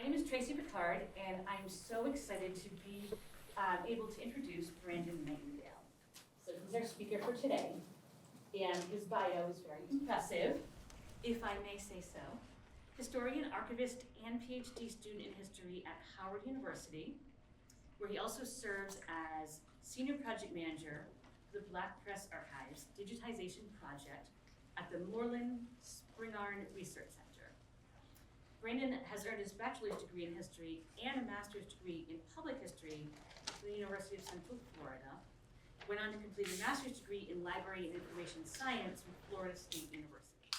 My name is Tracy Picard, and I'm so excited to be able to introduce Brandon Nightingale. So he's our speaker for today, and his bio is very impressive, if I may say so. Historian, archivist, and Ph.D. student in history at Howard University, where he also serves as senior project manager for the Black Press Archives Digitization project at the Moorland-Spingarn Research Center. Brandon has earned his bachelor's degree in history and a master's degree in public history from the University of Central Florida. Went on to complete a master's degree in library and information science from Florida State University.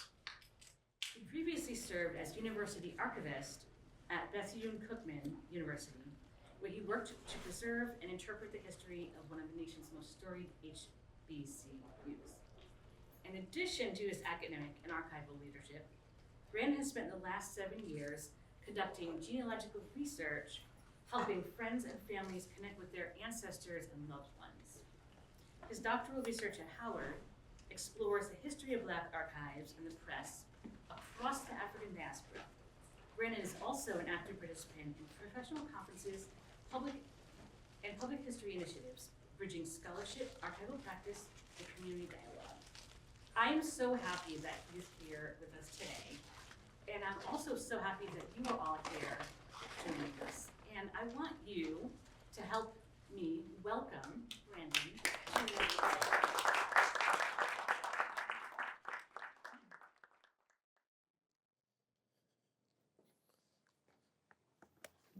He previously served as university archivist at Bethune-Cookman University, where he worked to preserve and interpret the history of one of the nation's most storied HBCUs. In addition to his academic and archival leadership, Brandon has spent the last 7 years conducting genealogical research, helping friends and families connect with their ancestors and loved ones. His doctoral research at Howard explores the history of Black archives and the press across the African diaspora. Brandon is also an active participant in professional conferences, public history initiatives, bridging scholarship, archival practice, and community dialogue. I am so happy that he is here with us today. And I'm also so happy that you are all here joining us. And I want you to help me welcome Brandon to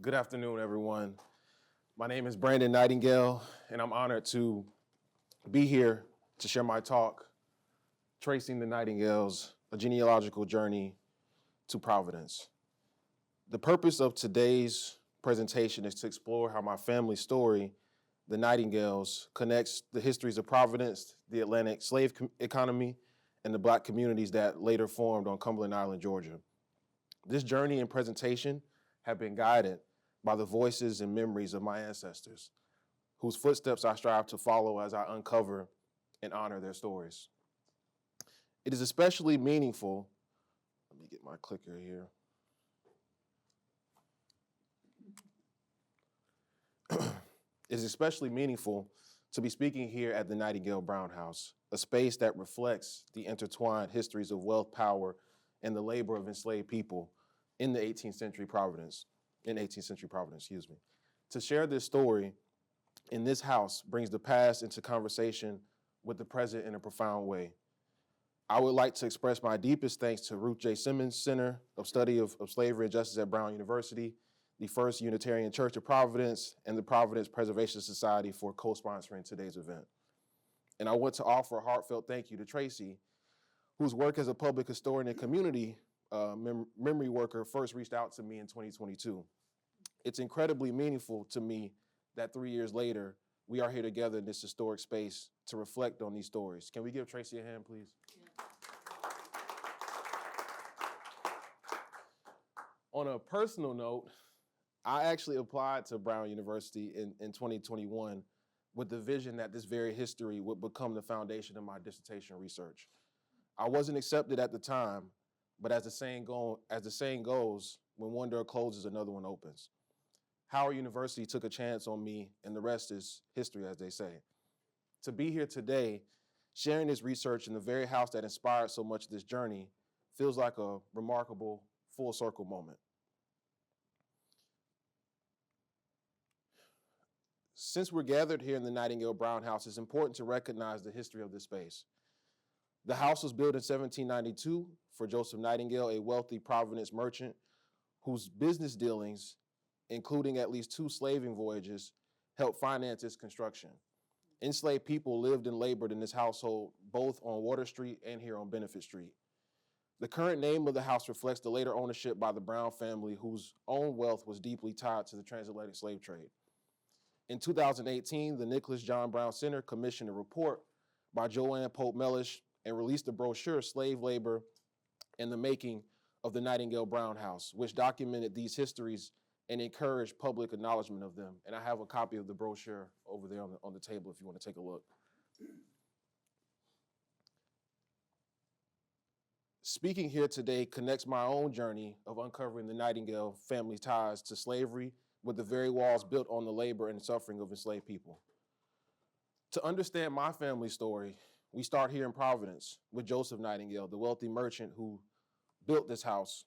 Good afternoon, everyone. My name is Brandon Nightingale, and I'm honored to be here to share my talk, Tracing the Nightingales, a genealogical journey to Providence. The purpose of today's presentation is to explore how my family story, the Nightingales, connects the histories of Providence, the Atlantic slave economy, and the Black communities that later formed on Cumberland Island, Georgia. This journey and presentation have been guided by the voices and memories of my ancestors, whose footsteps I strive to follow as I uncover and honor their stories. It is especially meaningful. Let me get my clicker here. It is especially meaningful to be speaking here at the Nightingale-Brown House, a space that reflects the intertwined histories of wealth, power, and the labor of enslaved people in 18th century Providence. To share this story in this house brings the past into conversation with the present in a profound way. I would like to express my deepest thanks to Ruth J. Simmons Center of Study of Slavery and Justice at Brown University, the First Unitarian Church of Providence, and the Providence Preservation Society for co-sponsoring today's event. And I want to offer a heartfelt thank you to Tracy, whose work as a public historian and community memory worker first reached out to me in 2022. It's incredibly meaningful to me that 3 years later, we are here together in this historic space to reflect on these stories. Can we give Tracy a hand, please? On a personal note, I actually applied to Brown University in 2021 with the vision that this very history would become the foundation of my dissertation research. I wasn't accepted at the time, but as the saying goes, when one door closes, another one opens. Howard University took a chance on me, and the rest is history, as they say. To be here today, sharing this research in the very house that inspired so much of this journey feels like a remarkable full circle moment. Since we're gathered here in the Nightingale-Brown House, it's important to recognize the history of this space. The house was built in 1792 for Joseph Nightingale, a wealthy Providence merchant whose business dealings, including at least 2 slaving voyages, helped finance its construction. Enslaved people lived and labored in this household, both on Water Street and here on Benefit Street. The current name of the house reflects the later ownership by the Brown family, whose own wealth was deeply tied to the transatlantic slave trade. In 2018, the Nicholas John Brown Center commissioned a report by Joanne Pope Mellish and released the brochure, Slave Labor and the Making of the Nightingale-Brown House, which documented these histories and encouraged public acknowledgement of them. And I have a copy of the brochure over there on the table if you want to take a look. Speaking here today connects my own journey of uncovering the Nightingale family ties to slavery with the very walls built on the labor and suffering of enslaved people. To understand my family story, we start here in Providence with Joseph Nightingale, the wealthy merchant who built this house,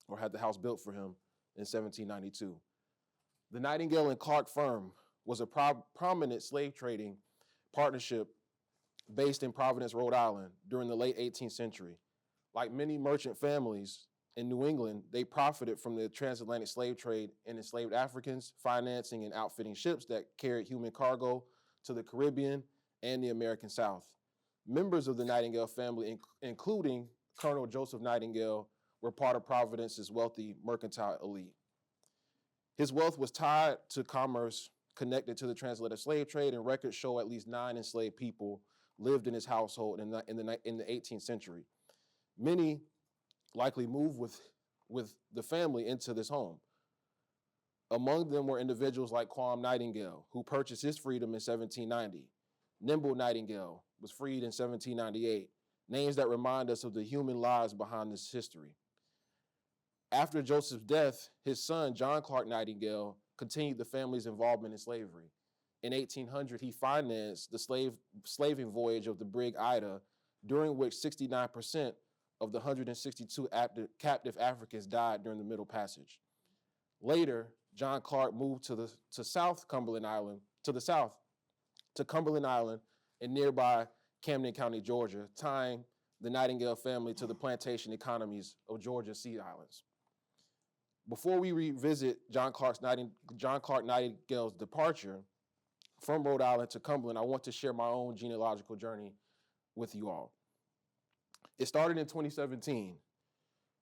or had the house built for him in 1792. The Nightingale and Clark firm was a prominent slave trading partnership based in Providence, Rhode Island during the late 18th century. Like many merchant families in New England, they profited from the transatlantic slave trade and enslaved Africans, financing and outfitting ships that carried human cargo to the Caribbean and the American South. Members of the Nightingale family, including Colonel Joseph Nightingale, were part of Providence's wealthy mercantile elite. His wealth was tied to commerce connected to the transatlantic slave trade, and records show at least 9 enslaved people lived in his household in the 18th century. Many likely moved with the family into this home. Among them were individuals like Quam Nightingale, who purchased his freedom in 1790. Nimble Nightingale was freed in 1798, names that remind us of the human lives behind this history. After Joseph's death, his son, John Clark Nightingale, continued the family's involvement in slavery. In 1800, he financed the slaving voyage of the brig Ida, during which 69% of the 162 captive Africans died during the Middle Passage. Later, John Clark moved to Cumberland Island in nearby Camden County, Georgia, tying the Nightingale family to the plantation economies of Georgia's Sea Islands. Before we revisit John Clark Nightingale's departure from Rhode Island to Cumberland, I want to share my own genealogical journey with you all. It started in 2017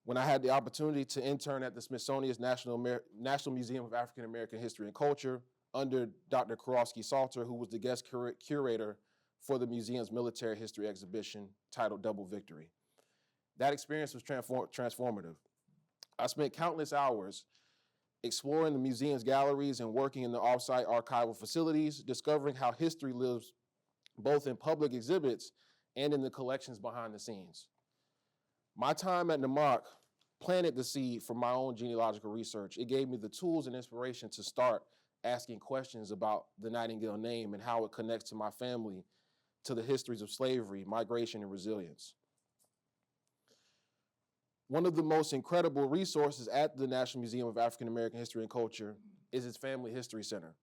when I had the opportunity to intern at the Smithsonian's National Museum of African American History and Culture under Dr. Kurowski Salter, who was the guest curator for the museum's military history exhibition titled Double Victory. That experience was transformative. I spent countless hours exploring the museum's galleries and working in the off-site archival facilities, discovering how history lives both in public exhibits and in the collections behind the scenes. My time at NMARC planted the seed for my own genealogical research. It gave me the tools and inspiration to start asking questions about the Nightingale name and how it connects to my family, to the histories of slavery, migration, and resilience. One of the most incredible resources at the National Museum of African American History and Culture is its Family History Center.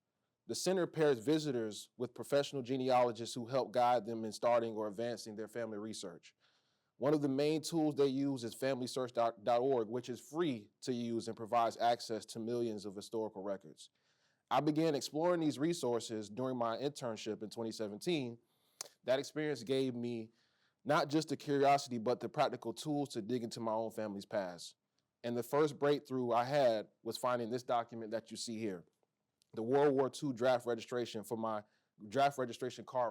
The center pairs visitors with professional genealogists who help guide them in starting or advancing their family research. One of the main tools they use is FamilySearch.org, which is free to use and provides access to millions of historical records. I began exploring these resources during my internship in 2017. That experience gave me not just the curiosity, but the practical tools to dig into my own family's past. And the first breakthrough I had was finding this document that you see here, the World War II draft registration card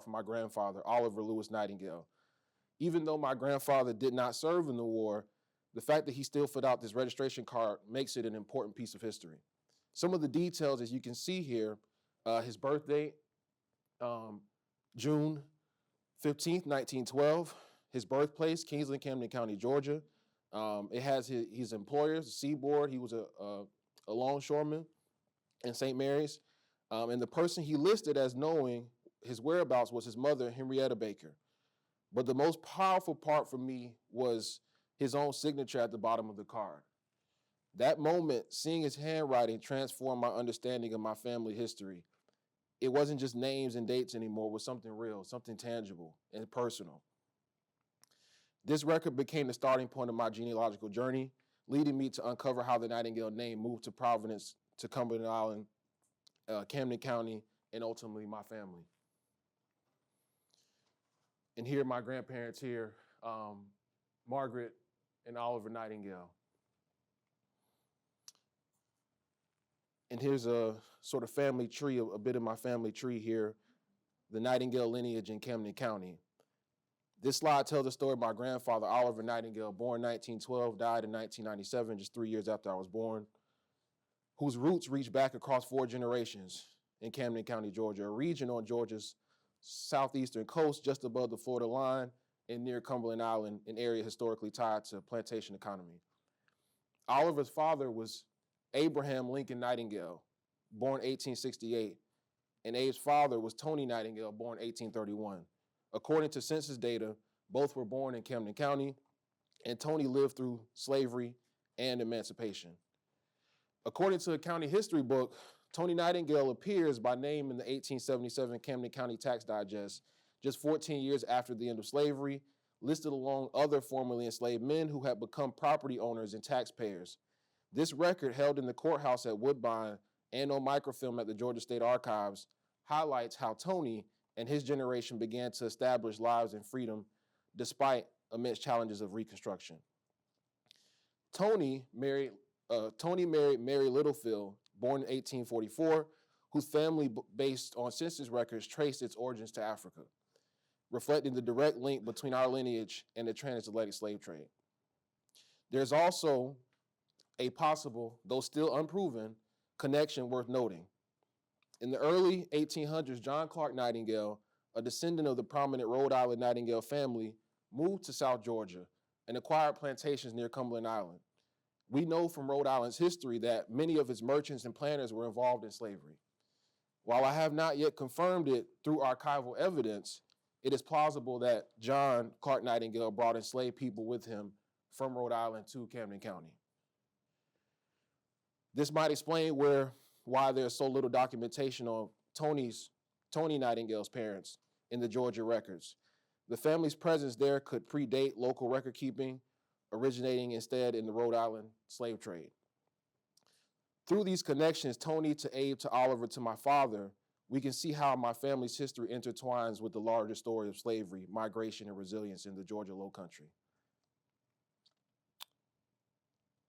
for my grandfather, Oliver Lewis Nightingale. Even though my grandfather did not serve in the war, the fact that he still filled out this registration card makes it an important piece of history. Some of the details, as you can see here, his birth date, June 15th, 1912. His birthplace, Kingsland, Camden County, Georgia. It has his employers, the Seaboard. He was a longshoreman in St. Mary's. And the person he listed as knowing his whereabouts was his mother, Henrietta Baker. But the most powerful part for me was his own signature at the bottom of the card. That moment, seeing his handwriting transformed my understanding of my family history. It wasn't just names and dates anymore, it was something real, something tangible and personal. This record became the starting point of my genealogical journey, leading me to uncover how the Nightingale name moved to Providence, to Cumberland Island, Camden County, and ultimately my family. And here are my grandparents here, Margaret and Oliver Nightingale. And here's a sort of family tree, a bit of my family tree here, the Nightingale lineage in Camden County. This slide tells the story of my grandfather, Oliver Nightingale, born 1912, died in 1997, just 3 years after I was born, whose roots reach back across 4 generations in Camden County, Georgia, a region on Georgia's southeastern coast, just above the Florida line and near Cumberland Island, an area historically tied to plantation economy. Oliver's father was Abraham Lincoln Nightingale, born 1868, and Abe's father was Tony Nightingale, born 1831. According to census data, both were born in Camden County, and Tony lived through slavery and emancipation. According to a county history book, Tony Nightingale appears by name in the 1877 Camden County Tax Digest, just 14 years after the end of slavery, listed along other formerly enslaved men who had become property owners and taxpayers. This record, held in the courthouse at Woodbine and on microfilm at the Georgia State Archives, highlights how Tony and his generation began to establish lives in freedom despite immense challenges of Reconstruction. Tony married Mary Littlefield, born in 1844, whose family, based on census records, traced its origins to Africa, reflecting the direct link between our lineage and the transatlantic slave trade. There's also a possible, though still unproven, connection worth noting. In the early 1800s, John Clark Nightingale, a descendant of the prominent Rhode Island Nightingale family, moved to South Georgia and acquired plantations near Cumberland Island. We know from Rhode Island's history that many of its merchants and planters were involved in slavery. While I have not yet confirmed it through archival evidence, it is plausible that John Clark Nightingale brought enslaved people with him from Rhode Island to Camden County. This might explain why there's so little documentation on Tony Nightingale's parents in the Georgia records. The family's presence there could predate local record keeping, originating instead in the Rhode Island slave trade. Through these connections, Tony to Abe to Oliver to my father, we can see how my family's history intertwines with the larger story of slavery, migration, and resilience in the Georgia Lowcountry.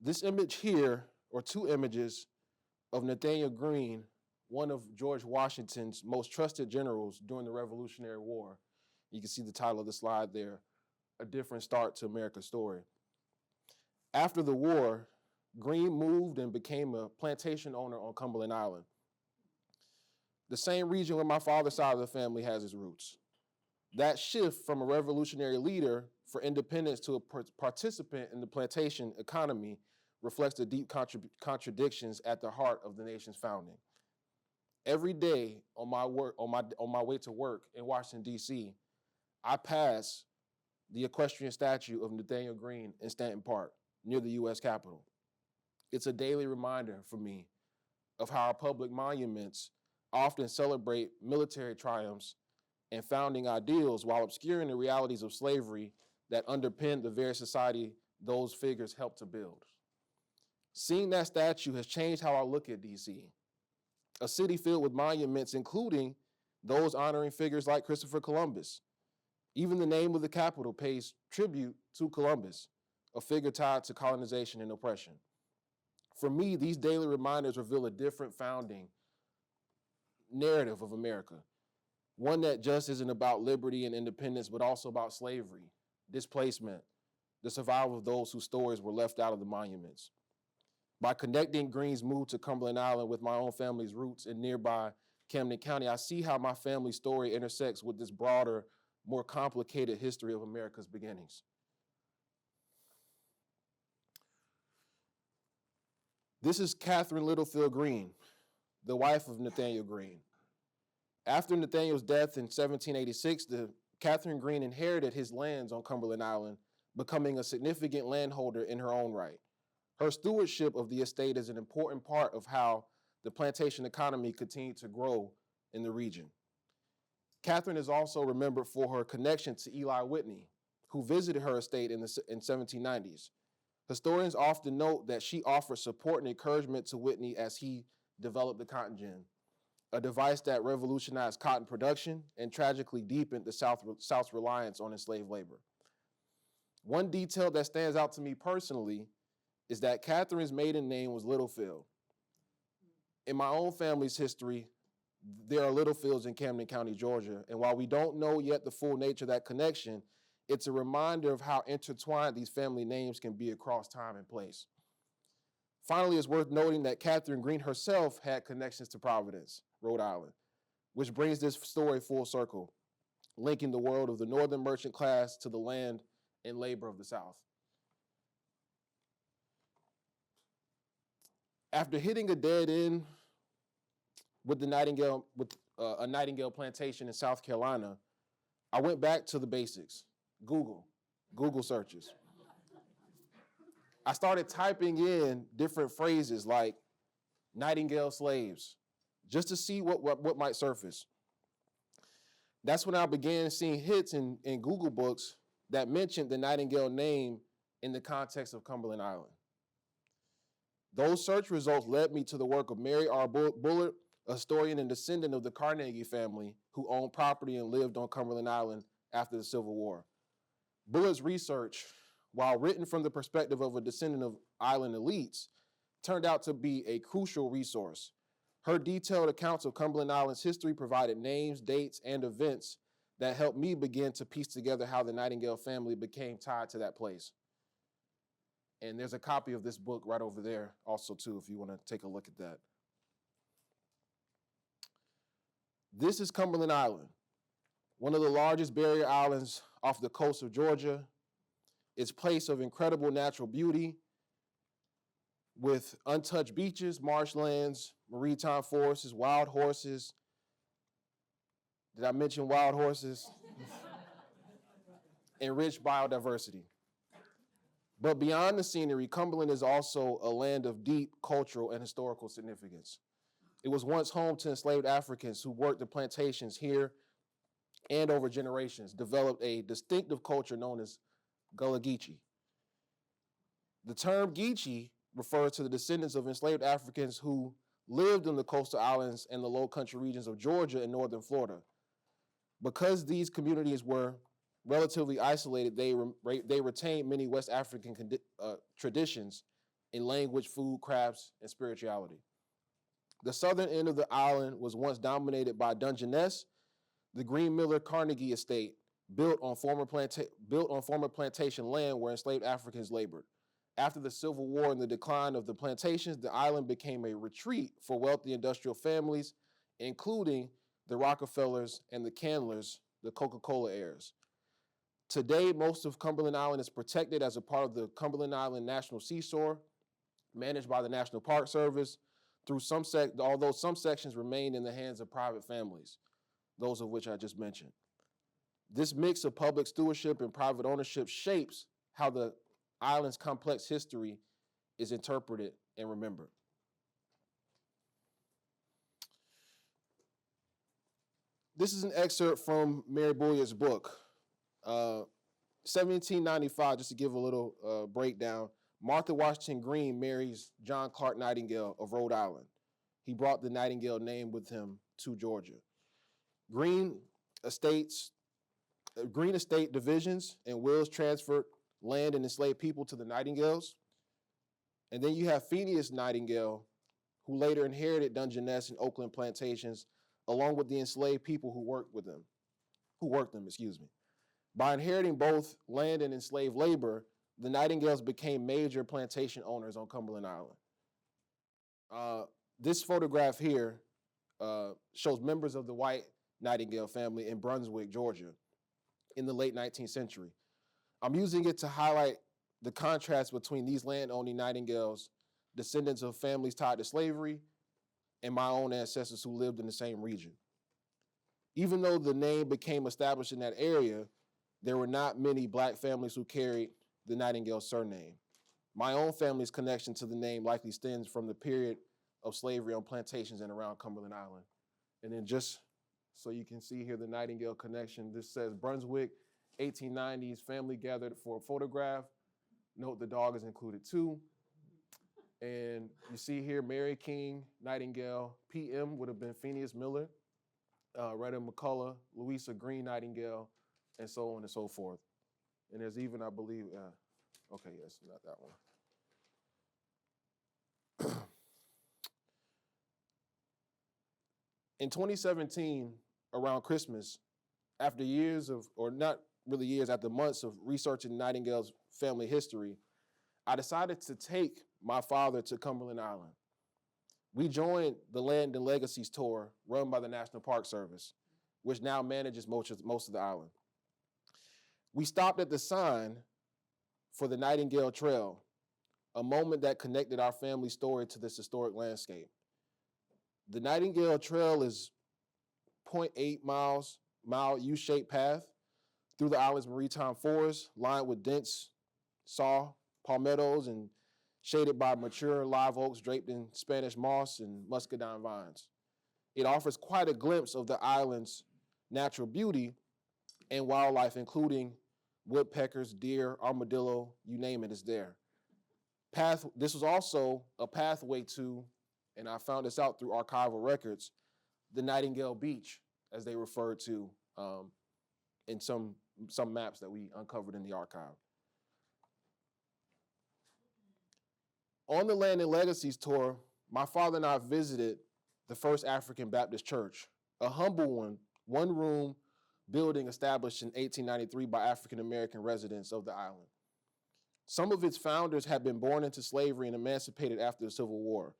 This image here, or two images of Nathaniel Greene, one of George Washington's most trusted generals during the Revolutionary War. You can see the title of the slide there, A Different Start to America's Story. After the war, Greene moved and became a plantation owner on Cumberland Island, the same region where my father's side of the family has its roots. That shift from a revolutionary leader for independence to a participant in the plantation economy reflects the deep contradictions at the heart of the nation's founding. Every day on my way to work in Washington, D.C., I pass the equestrian statue of Nathaniel Greene in Stanton Park, near the U.S. Capitol. It's a daily reminder for me of how our public monuments often celebrate military triumphs and founding ideals while obscuring the realities of slavery that underpin the very society those figures helped to build. Seeing that statue has changed how I look at DC, a city filled with monuments, including those honoring figures like Christopher Columbus. Even the name of the capital pays tribute to Columbus, a figure tied to colonization and oppression. For me, these daily reminders reveal a different founding narrative of America, one that just isn't about liberty and independence, but also about slavery, displacement, the survival of those whose stories were left out of the monuments. By connecting Greene's move to Cumberland Island with my own family's roots in nearby Camden County, I see how my family's story intersects with this broader, more complicated history of America's beginnings. This is Catherine Littlefield Greene, the wife of Nathaniel Greene. After Nathaniel's death in 1786, Catherine Greene inherited his lands on Cumberland Island, becoming a significant landholder in her own right. Her stewardship of the estate is an important part of how the plantation economy continued to grow in the region. Catherine is also remembered for her connection to Eli Whitney, who visited her estate in 1790s. Historians often note that she offered support and encouragement to Whitney as he developed the cotton gin, a device that revolutionized cotton production and tragically deepened the South's reliance on enslaved labor. One detail that stands out to me personally is that Catherine's maiden name was Littlefield. In my own family's history, there are Littlefields in Camden County, Georgia, and while we don't know yet the full nature of that connection, it's a reminder of how intertwined these family names can be across time and place. Finally, it's worth noting that Catherine Greene herself had connections to Providence, Rhode Island, which brings this story full circle. linking the world of the northern merchant class to the land and labor of the South. After hitting a dead end with a Nightingale plantation in South Carolina, I went back to the basics, Google searches. I started typing in different phrases like Nightingale slaves, just to see what might surface. That's when I began seeing hits in Google books that mentioned the Nightingale name in the context of Cumberland Island. Those search results led me to the work of Mary R. Bullard, a historian and descendant of the Carnegie family who owned property and lived on Cumberland Island after the Civil War. Bullard's research, while written from the perspective of a descendant of island elites, turned out to be a crucial resource. Her detailed accounts of Cumberland Island's history provided names, dates, and events that helped me begin to piece together how the Nightingale family became tied to that place. And there's a copy of this book right over there also too, if you want to take a look at that. This is Cumberland Island, one of the largest barrier islands off the coast of Georgia. It's a place of incredible natural beauty with untouched beaches, marshlands, maritime forests, wild horses. Did I mention wild horses? And rich biodiversity. But beyond the scenery, Cumberland is also a land of deep cultural and historical significance. It was once home to enslaved Africans who worked the plantations here and over generations, developed a distinctive culture known as Gullah Geechee. The term Geechee refers to the descendants of enslaved Africans who lived in the coastal islands and the low country regions of Georgia and northern Florida. Because these communities were relatively isolated, they retained many West African traditions in language, food, crafts, and spirituality. The southern end of the island was once dominated by Dungeness, the Green Miller Carnegie estate, built on former plantation land where enslaved Africans labored. After the Civil War and the decline of the plantations, the island became a retreat for wealthy industrial families, including the Rockefellers and the Candlers, the Coca-Cola heirs. Today, most of Cumberland Island is protected as a part of the Cumberland Island National Seashore, managed by the National Park Service, although some sections remain in the hands of private families, those of which I just mentioned. This mix of public stewardship and private ownership shapes how the island's complex history is interpreted and remembered. This is an excerpt from Mary Bullard's book. 1795, just to give a little breakdown, Martha Washington Green marries John Clark Nightingale of Rhode Island. He brought the Nightingale name with him to Georgia. Green estate divisions and wills transferred land and enslaved people to the Nightingales. And then you have Phineas Nightingale, who later inherited Dungeness and Oakland plantations, along with the enslaved people who worked them. By inheriting both land and enslaved labor, the Nightingales became major plantation owners on Cumberland Island. This photograph here shows members of the white Nightingale family in Brunswick, Georgia, in the late 19th century. I'm using it to highlight the contrast between these land-owning Nightingales, descendants of families tied to slavery, and my own ancestors who lived in the same region. Even though the name became established in that area, there were not many Black families who carried the Nightingale surname. My own family's connection to the name likely stems from the period of slavery on plantations and around Cumberland Island. And then just so you can see here the Nightingale connection, this says Brunswick, 1890s, family gathered for a photograph. Note the dog is included too. And you see here, Mary King Nightingale, PM would have been Phineas Miller, Retta McCullough, Louisa Green Nightingale, and so on and so forth. And there's even, I believe, okay, yes, not that one. In 2017, around Christmas, after years of, or not really years, after months of researching Nightingale's family history, I decided to take my father to Cumberland Island. We joined the Land and Legacies tour run by the National Park Service, which now manages most of the island. We stopped at the sign for the Nightingale Trail, a moment that connected our family story to this historic landscape. The Nightingale Trail is 0.8 mile U-shaped path through the island's maritime forest, lined with dense saw palmettos and shaded by mature live oaks draped in Spanish moss and muscadine vines. It offers quite a glimpse of the island's natural beauty and wildlife, including woodpeckers, deer, armadillo, you name it, is there. This was also a pathway to, and I found this out through archival records, the Nightingale Beach, as they referred to in some maps that we uncovered in the archive. On the Land and Legacies tour, my father and I visited the First African Baptist Church, a humble one-room building established in 1893 by African-American residents of the island. Some of its founders had been born into slavery and emancipated after the Civil War.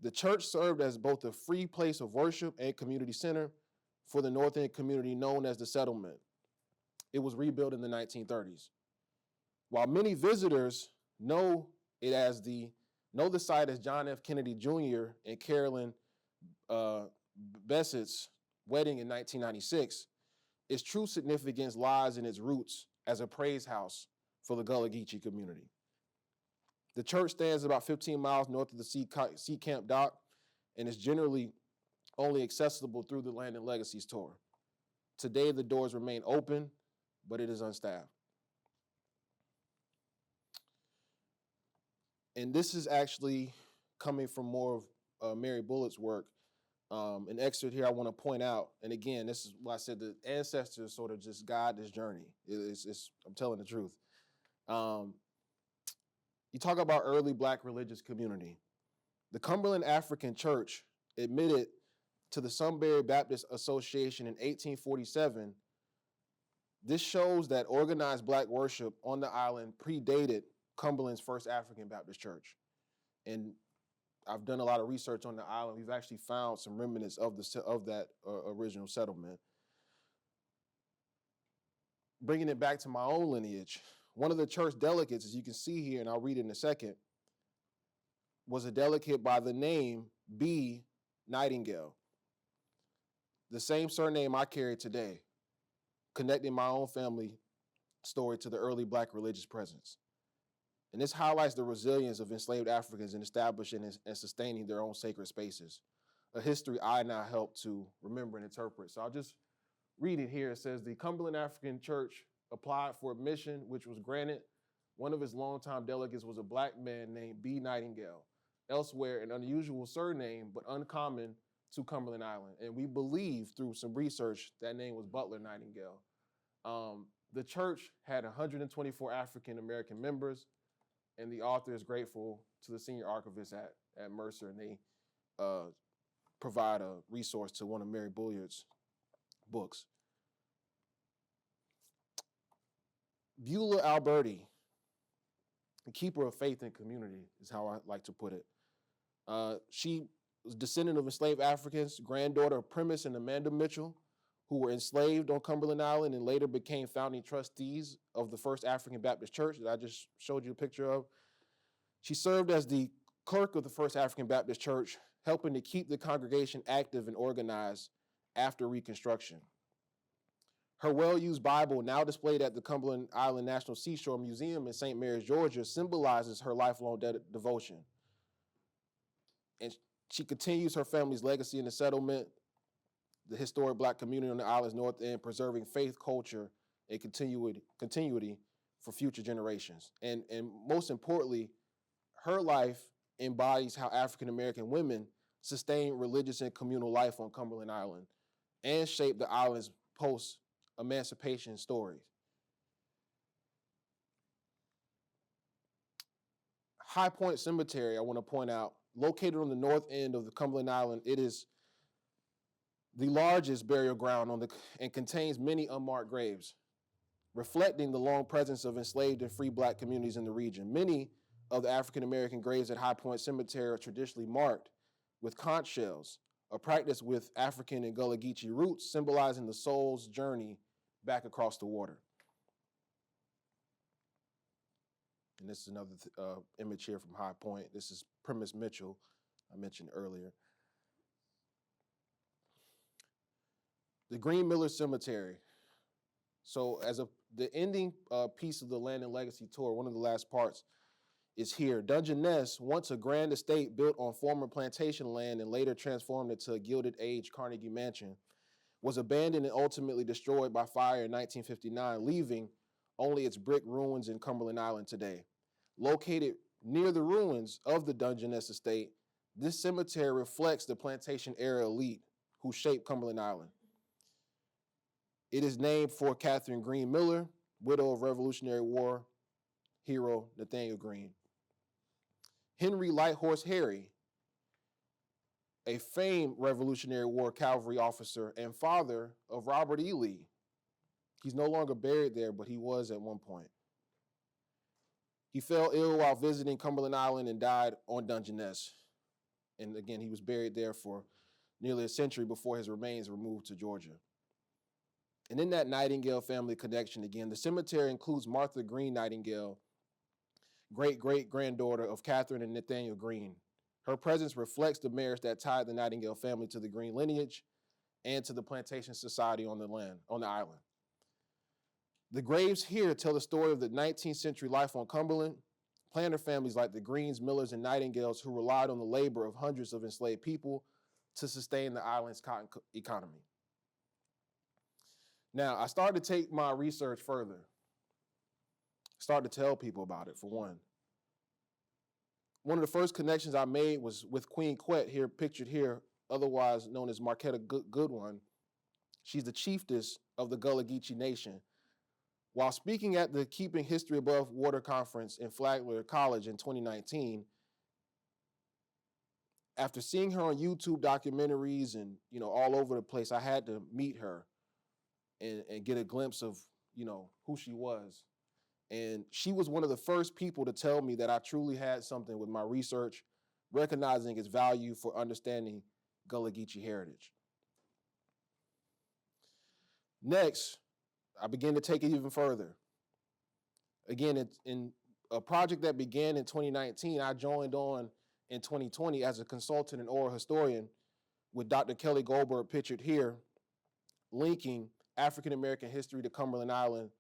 The church served as both a free place of worship and community center for the North End community known as the settlement. It was rebuilt in the 1930s. While many visitors know the site as John F. Kennedy Jr. and Carolyn Bessett's wedding in 1996, its true significance lies in its roots as a praise house for the Gullah Geechee community. The church stands about 15 miles north of the Sea Camp Dock and is generally only accessible through the Land and Legacies tour. Today, the doors remain open, but it is unstaffed. And this is actually coming from more of Mary Bullett's work. An excerpt here I want to point out, and again, this is why I said the ancestors sort of just guide this journey. I'm telling the truth. You talk about early Black religious community. The Cumberland African Church admitted to the Sunbury Baptist Association in 1847. This shows that organized Black worship on the island predated Cumberland's first African Baptist Church. And I've done a lot of research on the island. We've actually found some remnants of that original settlement. Bringing it back to my own lineage, one of the church delegates, as you can see here, and I'll read it in a second, was a delegate by the name B. Nightingale, the same surname I carry today, connecting my own family story to the early Black religious presence. And this highlights the resilience of enslaved Africans in establishing and sustaining their own sacred spaces, a history I now help to remember and interpret. So I'll just read it here. It says, the Cumberland African Church applied for admission, which was granted. One of its longtime delegates was a Black man named B. Nightingale, elsewhere an unusual surname, but uncommon to Cumberland Island. And we believe through some research that name was Butler Nightingale. The church had 124 African-American members, and the author is grateful to the senior archivist at Mercer, and they provide a resource to one of Mary Bulliard's books. Beulah Alberti, a keeper of faith and community, is how I like to put it. She was a descendant of enslaved Africans, granddaughter of Primus and Amanda Mitchell, who were enslaved on Cumberland Island and later became founding trustees of the First African Baptist Church that I just showed you a picture of. She served as the clerk of the First African Baptist Church, helping to keep the congregation active and organized after Reconstruction. Her well-used Bible, now displayed at the Cumberland Island National Seashore Museum in St. Mary's, Georgia, symbolizes her lifelong devotion. And she continues her family's legacy in the settlement, the historic Black community on the island's north end, preserving faith, culture, and continuity for future generations. And most importantly, her life embodies how African-American women sustained religious and communal life on Cumberland Island and shaped the island's post-emancipation stories. High Point Cemetery, I want to point out, located on the north end of the Cumberland Island, it is the largest burial ground and contains many unmarked graves, reflecting the long presence of enslaved and free Black communities in the region. Many of the African-American graves at High Point Cemetery are traditionally marked with conch shells, a practice with African and Gullah Geechee roots, symbolizing the soul's journey back across the water. And this is another image here from High Point. This is Primus Mitchell, I mentioned earlier. The Green Miller Cemetery. So the ending piece of the Land and Legacy tour, one of the last parts is here. Dungeness, once a grand estate built on former plantation land and later transformed into a Gilded Age Carnegie Mansion, was abandoned and ultimately destroyed by fire in 1959, leaving only its brick ruins in Cumberland Island today. Located near the ruins of the Dungeness estate, this cemetery reflects the plantation era elite who shaped Cumberland Island. It is named for Catherine Green Miller, widow of Revolutionary War hero Nathaniel Green. Henry Lighthorse Harry, a famed Revolutionary War cavalry officer and father of Robert E. Lee. He's no longer buried there, but he was at one point. He fell ill while visiting Cumberland Island and died on Dungeness. And again, he was buried there for nearly a century before his remains were moved to Georgia. And in that Nightingale family connection again, the cemetery includes Martha Green Nightingale, great-great-granddaughter of Catherine and Nathaniel Green. Her presence reflects the marriage that tied the Nightingale family to the Green lineage and to the plantation society on the island. The graves here tell the story of the 19th century life on Cumberland, planter families like the Greens, Millers, and Nightingales who relied on the labor of hundreds of enslaved people to sustain the island's cotton economy. Now, I started to take my research further. Started to tell people about it, for one. One of the first connections I made was with Queen Quet, here pictured here, otherwise known as Marquetta Goodwin. She's the chiefess of the Gullah Geechee Nation. While speaking at the Keeping History Above Water Conference in Flagler College in 2019, after seeing her on YouTube documentaries and all over the place, I had to meet her and get a glimpse of who she was. And she was one of the first people to tell me that I truly had something with my research, recognizing its value for understanding Gullah Geechee heritage. Next, I began to take it even further. Again, it's in a project that began in 2019, I joined on in 2020 as a consultant and oral historian with Dr. Kelly Goldberg, pictured here, linking African-American history to Cumberland Island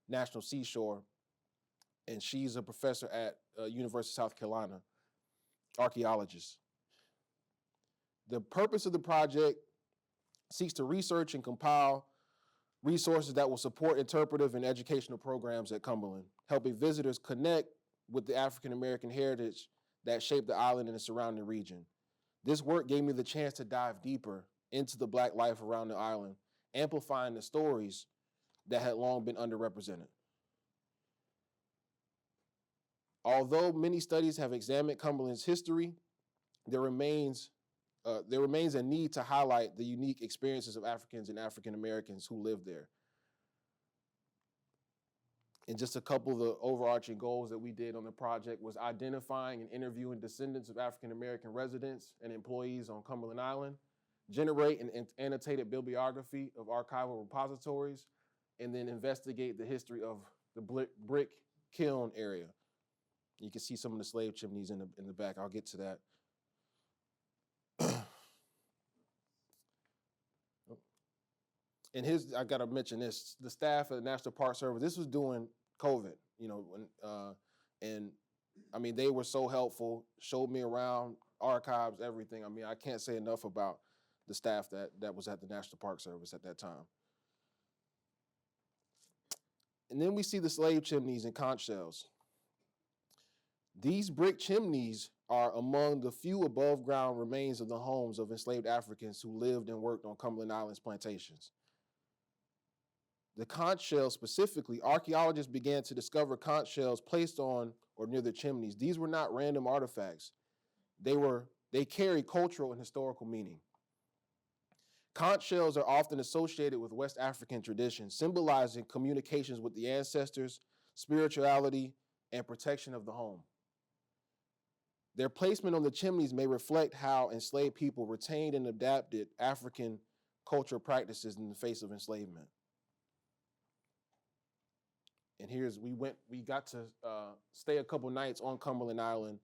National Seashore. And she's a professor at University of South Carolina, archaeologist. The purpose of the project seeks to research and compile resources that will support interpretive and educational programs at Cumberland, helping visitors connect with the African-American heritage that shaped the island and the surrounding region. This work gave me the chance to dive deeper into the Black life around the island, amplifying the stories that had long been underrepresented. Although many studies have examined Cumberland's history, there remains a need to highlight the unique experiences of Africans and African Americans who live there. And just a couple of the overarching goals that we did on the project was identifying and interviewing descendants of African American residents and employees on Cumberland Island, generate an annotated bibliography of archival repositories, and then investigate the history of the brick kiln area. You can see some of the slave chimneys in the back. I'll get to that. And I gotta mention this, the staff at the National Park Service, this was during COVID, and I mean, they were so helpful, showed me around, archives, everything. I mean, I can't say enough about the staff that was at the National Park Service at that time. And then we see the slave chimneys and conch shells. These brick chimneys are among the few above ground remains of the homes of enslaved Africans who lived and worked on Cumberland Island's plantations. The conch shells specifically, archaeologists began to discover conch shells placed on or near the chimneys. These were not random artifacts. They carry cultural and historical meaning. Conch shells are often associated with West African traditions, symbolizing communications with the ancestors, spirituality, and protection of the home. Their placement on the chimneys may reflect how enslaved people retained and adapted African cultural practices in the face of enslavement. And we got to stay a couple nights on Cumberland Island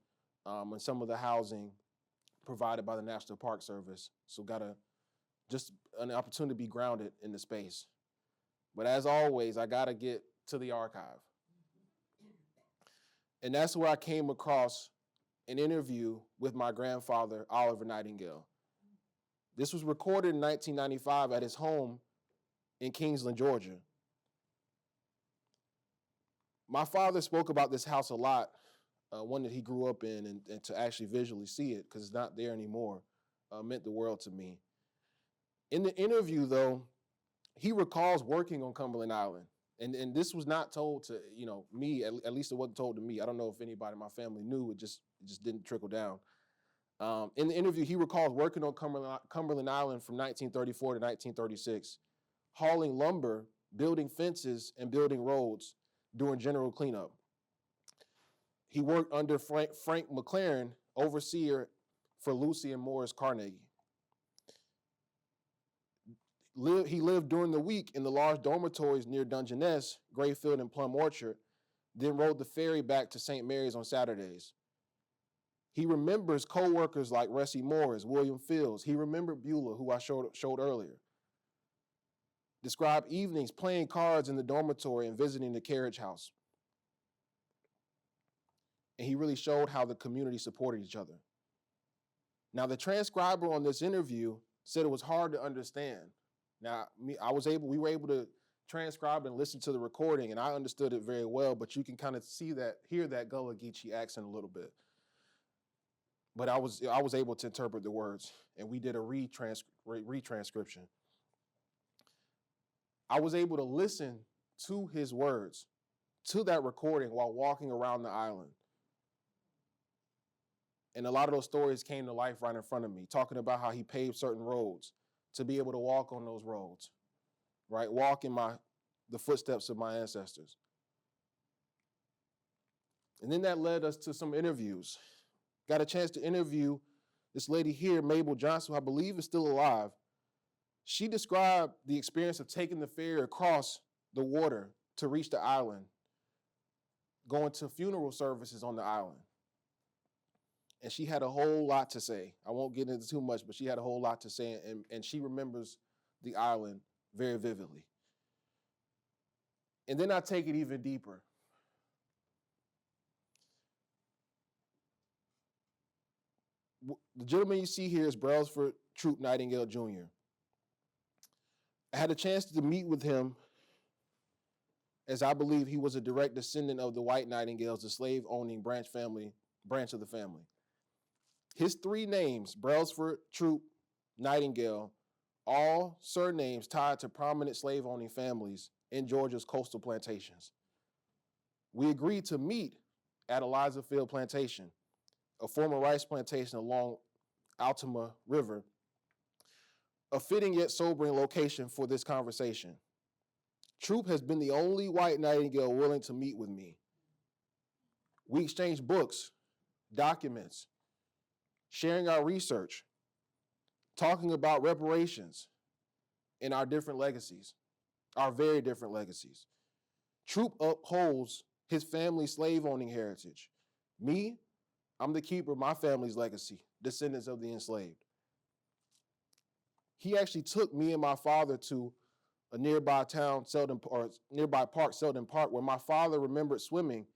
in some of the housing provided by the National Park Service. So just an opportunity to be grounded in the space. But as always, I gotta get to the archive. And that's where I came across an interview with my grandfather, Oliver Nightingale. This was recorded in 1995 at his home in Kingsland, Georgia. My father spoke about this house a lot, one that he grew up in, and to actually visually see it, because it's not there anymore, meant the world to me. In the interview, though, he recalls working on Cumberland Island. And this was not told to, me, at least it wasn't told to me. I don't know if anybody in my family knew, it just didn't trickle down. In the interview, he recalls working on Cumberland Island from 1934 to 1936, hauling lumber, building fences, and building roads during general cleanup. He worked under Frank McLaren, overseer for Lucy and Morris Carnegie. He lived during the week in the large dormitories near Dungeness, Grayfield, and Plum Orchard, then rode the ferry back to St. Mary's on Saturdays. He remembers co-workers like Ressie Morris, William Fields. He remembered Beulah, who I showed earlier. Described evenings playing cards in the dormitory and visiting the carriage house. And he really showed how the community supported each other. Now, the transcriber on this interview said it was hard to understand. Now, we were able to transcribe and listen to the recording, and I understood it very well, but you can kind of hear that Gullah Geechee accent a little bit. But I was able to interpret the words, and we did a retranscription. I was able to listen to his words, to that recording while walking around the island. And a lot of those stories came to life right in front of me, talking about how he paved certain roads to be able to walk on those roads, right? Walk in the footsteps of my ancestors. And then that led us to some interviews. Got a chance to interview this lady here, Mabel Johnson, who I believe is still alive. She described the experience of taking the ferry across the water to reach the island, going to funeral services on the island. And she had a whole lot to say. I won't get into too much, but she had a whole lot to say, and she remembers the island very vividly. And then I take it even deeper. The gentleman you see here is Brailsford Troupe Nightingale Jr. I had a chance to meet with him, as I believe he was a direct descendant of the white Nightingales, the slave-owning branch of the family. His three names, Brailsford, Troupe, Nightingale, all surnames tied to prominent slave-owning families in Georgia's coastal plantations. We agreed to meet at Eliza Field Plantation, a former rice plantation along Altima River, a fitting yet sobering location for this conversation. Troupe has been the only white Nightingale willing to meet with me. We exchanged books, documents, sharing our research, talking about reparations and our different legacies, our very different legacies. Troupe upholds his family's slave-owning heritage. Me, I'm the keeper of my family's legacy, descendants of the enslaved. He actually took me and my father to a nearby park, Selden Park, where my father remembered swimming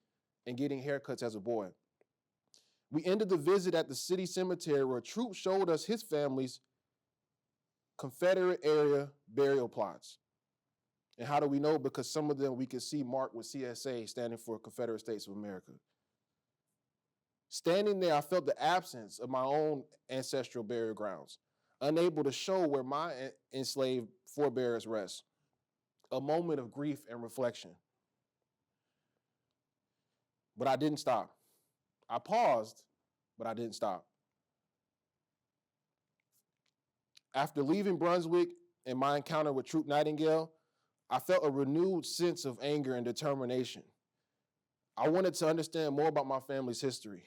and getting haircuts as a boy. We ended the visit at the city cemetery where Troupe showed us his family's Confederate area burial plots. And how do we know? Because some of them we could see marked with CSA, standing for Confederate States of America. Standing there, I felt the absence of my own ancestral burial grounds, unable to show where my enslaved forebears rest. A moment of grief and reflection. But I didn't stop. I paused, but I didn't stop. After leaving Brunswick and my encounter with Troupe Nightingale, I felt a renewed sense of anger and determination. I wanted to understand more about my family's history,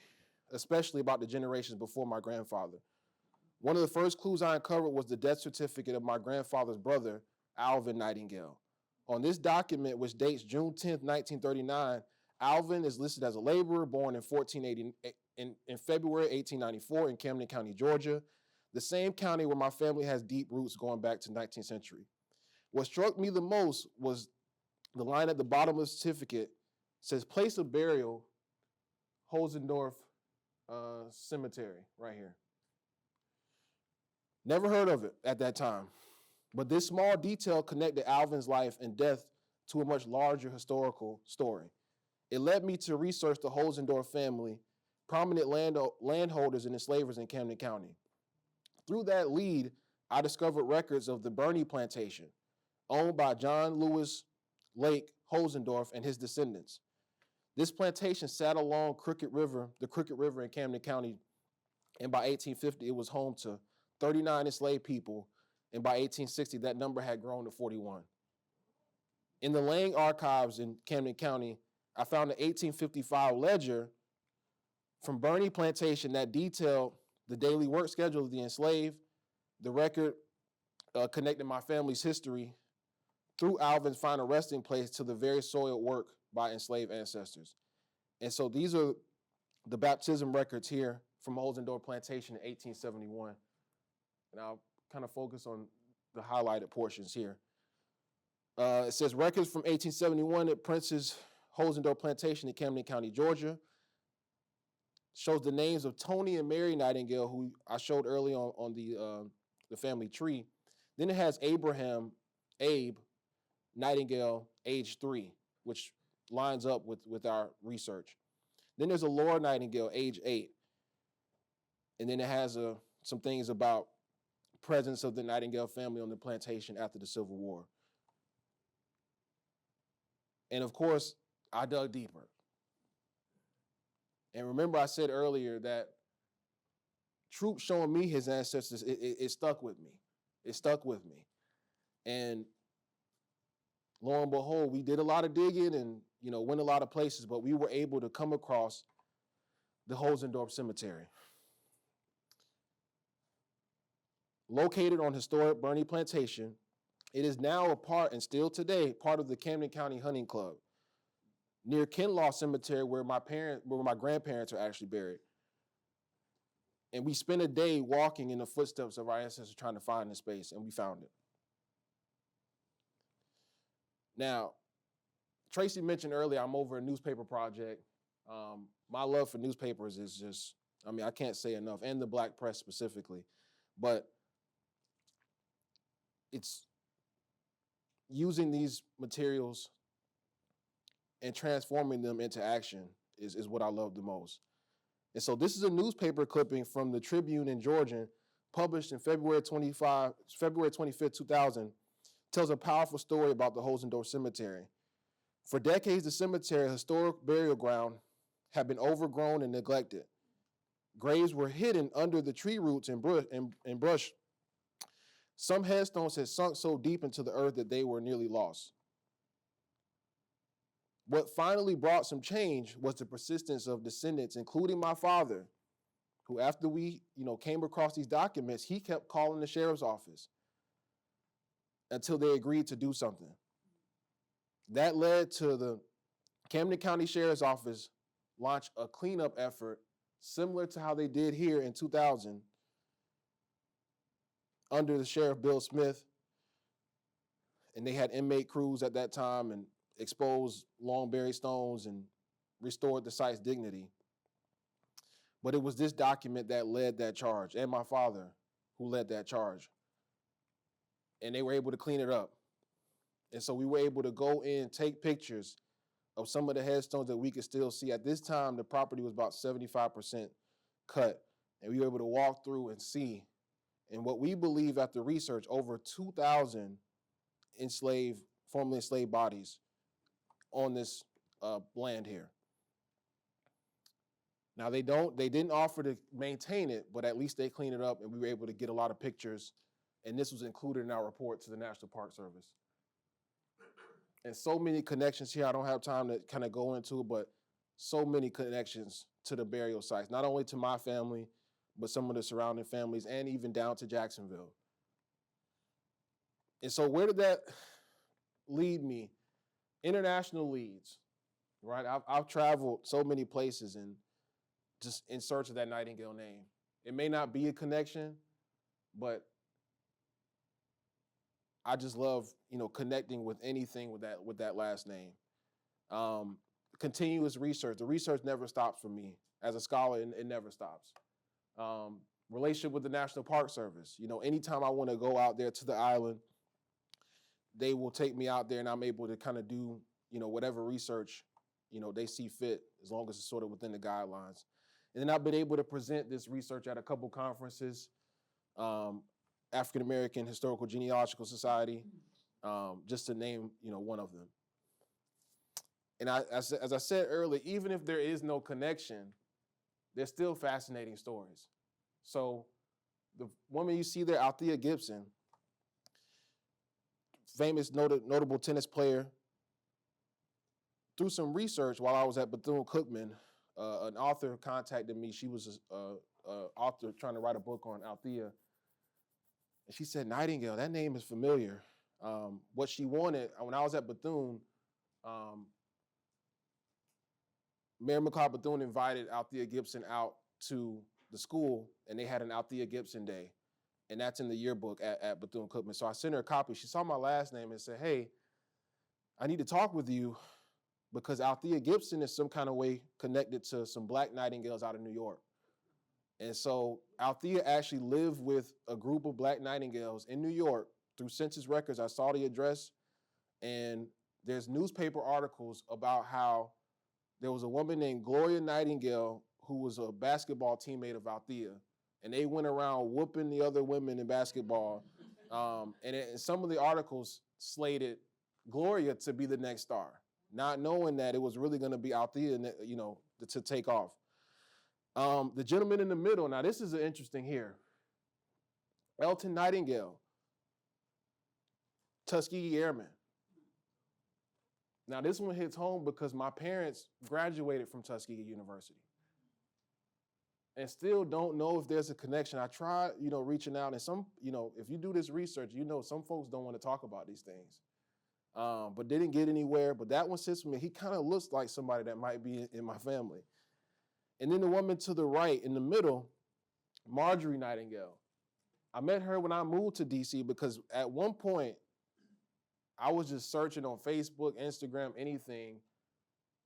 especially about the generations before my grandfather. One of the first clues I uncovered was the death certificate of my grandfather's brother, Alvin Nightingale. On this document, which dates June 10th, 1939, Alvin is listed as a laborer born in February 1894 in Camden County, Georgia, the same county where my family has deep roots going back to the 19th century. What struck me the most was the line at the bottom of the certificate says, place of burial, Hosendorf Cemetery, right here. Never heard of it at that time, but this small detail connected Alvin's life and death to a much larger historical story. It led me to research the Hosendorf family, prominent landholders and enslavers in Camden County. Through that lead, I discovered records of the Burney Plantation, owned by John Lewis Lake Hosendorf and his descendants. This plantation sat along the Crooked River in Camden County, and by 1850, it was home to 39 enslaved people, and by 1860, that number had grown to 41. In the Lang archives in Camden County, I found an 1855 ledger from Burney Plantation that detailed the daily work schedule of the enslaved, the record connecting my family's history through Alvin's final resting place to the very soiled work by enslaved ancestors. And so these are the baptism records here from Hosendorf Plantation in 1871. And I'll kind of focus on the highlighted portions here. It says records from 1871 at Prince's Hosendorf Plantation in Camden County, Georgia. Shows the names of Tony and Mary Nightingale, who I showed early on the family tree. Then it has Abe Nightingale, age 3, which lines up with our research. Then there's a Laura Nightingale, age 8. And then it has some things about presence of the Nightingale family on the plantation after the Civil War. And of course, I dug deeper. And remember I said earlier that Troupe showing me his ancestors, it stuck with me. It stuck with me. And lo and behold, we did a lot of digging and, went a lot of places, but we were able to come across the Hosendorf Cemetery. Located on historic Burney Plantation, it is now a part, and still today, part of the Camden County Hunting Club, near Kinlaw Cemetery, where my grandparents are actually buried. And we spent a day walking in the footsteps of our ancestors trying to find this space, and we found it. Now, Tracy mentioned earlier, I'm over a newspaper project. My love for newspapers is just, I can't say enough, and the Black press specifically, but it's using these materials and transforming them into action is what I love the most. And so this is a newspaper clipping from the Tribune in Georgia, published in February 25th, 2000, tells a powerful story about the Hosendorf Cemetery. For decades, the cemetery, a historic burial ground, had been overgrown and neglected. Graves were hidden under the tree roots and brush. Some headstones had sunk so deep into the earth that they were nearly lost. What finally brought some change was the persistence of descendants, including my father, who after we, came across these documents, he kept calling the sheriff's office until they agreed to do something. That led to the Camden County Sheriff's Office launch a cleanup effort similar to how they did here in 2000 under the Sheriff Bill Smith. And they had inmate crews at that time and exposed long buried stones and restored the site's dignity. But it was this document that led that charge, and my father who led that charge. And they were able to clean it up. And so we were able to go in, take pictures of some of the headstones that we could still see. At this time, the property was about 75% cut. And we were able to walk through and see. And what we believe after research, over 2,000 formerly enslaved bodies on this land here. Now they didn't offer to maintain it, but at least they cleaned it up and we were able to get a lot of pictures. And this was included in our report to the National Park Service. And so many connections here. I don't have time to kind of go into it, but so many connections to the burial sites, not only to my family, but some of the surrounding families, and even down to Jacksonville. And so where did that lead me? International leads, right? I've traveled so many places and just in search of that Nightingale name. It may not be a connection, but I just love, connecting with anything with that last name. Continuous research. The research never stops for me. As a scholar, it never stops. Relationship with the National Park Service. Anytime I want to go out there to the island, they will take me out there and I'm able to kind of do, whatever research, they see fit, as long as it's sort of within the guidelines. And then I've been able to present this research at a couple conferences, African American Historical Genealogical Society, just to name, one of them. And as I said earlier, even if there is no connection, there's still fascinating stories. So the woman you see there, Althea Gibson, famous notable tennis player. Through some research while I was at Bethune-Cookman, an author contacted me. She was an author trying to write a book on Althea. And she said, Nightingale, that name is familiar. What she wanted, when I was at Bethune, Mayor McCall Bethune invited Althea Gibson out to the school, and they had an Althea Gibson Day. And that's in the yearbook at Bethune-Cookman. So I sent her a copy. She saw my last name and said, hey, I need to talk with you because Althea Gibson is some kind of way connected to some Black Nightingales out of New York. And so Althea actually lived with a group of Black Nightingales in New York. Through census records, I saw the address, and there's newspaper articles about how there was a woman named Gloria Nightingale who was a basketball teammate of Althea, and they went around whooping the other women in basketball. And some of the articles slated Gloria to be the next star, not knowing that it was really going to be Althea, to take off. The gentleman in the middle, now this is interesting here. Elton Nightingale, Tuskegee Airman. Now this one hits home because my parents graduated from Tuskegee University and still don't know if there's a connection. I tried, reaching out, and some, if you do this research, some folks don't want to talk about these things, but didn't get anywhere. But that one sits with me. He kind of looks like somebody that might be in my family. And then the woman to the right in the middle, Marjorie Nightingale. I met her when I moved to DC because at one point I was just searching on Facebook, Instagram, anything,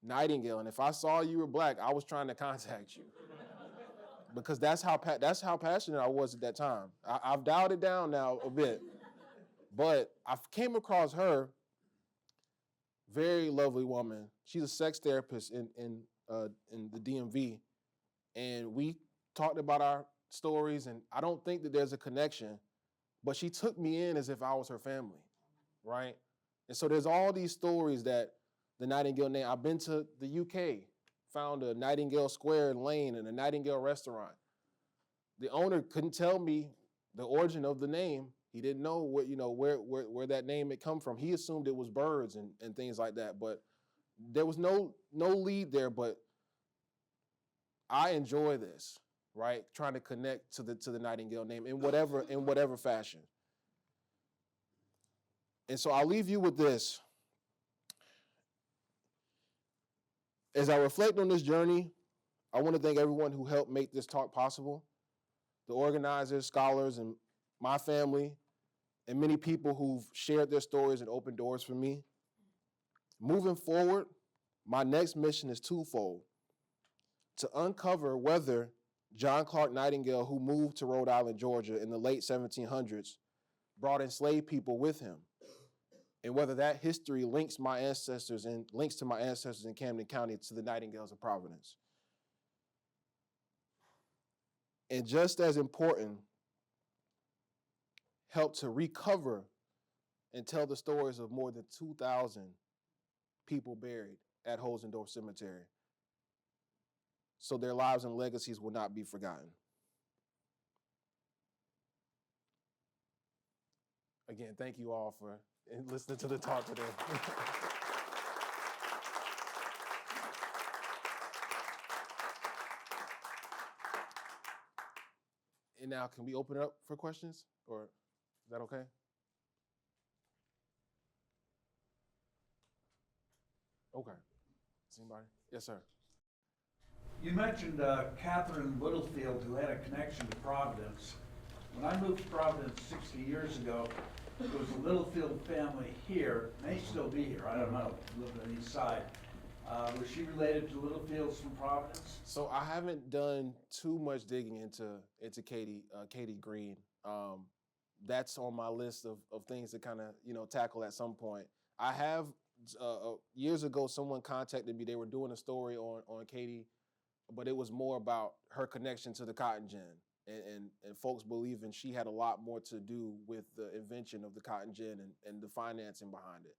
Nightingale. And if I saw you were Black, I was trying to contact you because that's how passionate I was at that time. I've dialed it down now a bit, but I came across her, very lovely woman. She's a sex therapist in the DMV, and we talked about our stories, and I don't think that there's a connection, but she took me in as if I was her family, right? And so there's all these stories that the Nightingale name. I've been to the UK, found a Nightingale Square Lane and a Nightingale restaurant. The owner couldn't tell me the origin of the name. He didn't know where that name had come from. He assumed it was birds and things like that, but there was no lead there. But I enjoy this, right? Trying to connect to the Nightingale name in whatever fashion. And so I'll leave you with this. As I reflect on this journey, I want to thank everyone who helped make this talk possible, the organizers, scholars, and my family, and many people who've shared their stories and opened doors for me. Moving forward, my next mission is twofold: to uncover whether John Clark Nightingale, who moved to Rhode Island, Georgia in the late 1700s, brought enslaved people with him, and whether that history links to my ancestors in Camden County to the Nightingales of Providence. And just as important, help to recover and tell the stories of more than 2,000 people buried at Holzendorf Cemetery, so their lives and legacies will not be forgotten. Again, thank you all for listening to the talk today. And now can we open it up for questions, or is that okay? Okay. Is anybody? Yes, sir. You mentioned Catherine Littlefield, who had a connection to Providence. When I moved to Providence 60 years ago, there was a Littlefield family here, may still be here, I don't know, live on the east side. Was she related to Littlefields from Providence? So I haven't done too much digging into Katie Green. That's on my list of things to kind of tackle at some point. I have years ago someone contacted me. They were doing a story on Katie, but it was more about her connection to the cotton gin, and folks believing she had a lot more to do with the invention of the cotton gin and the financing behind it.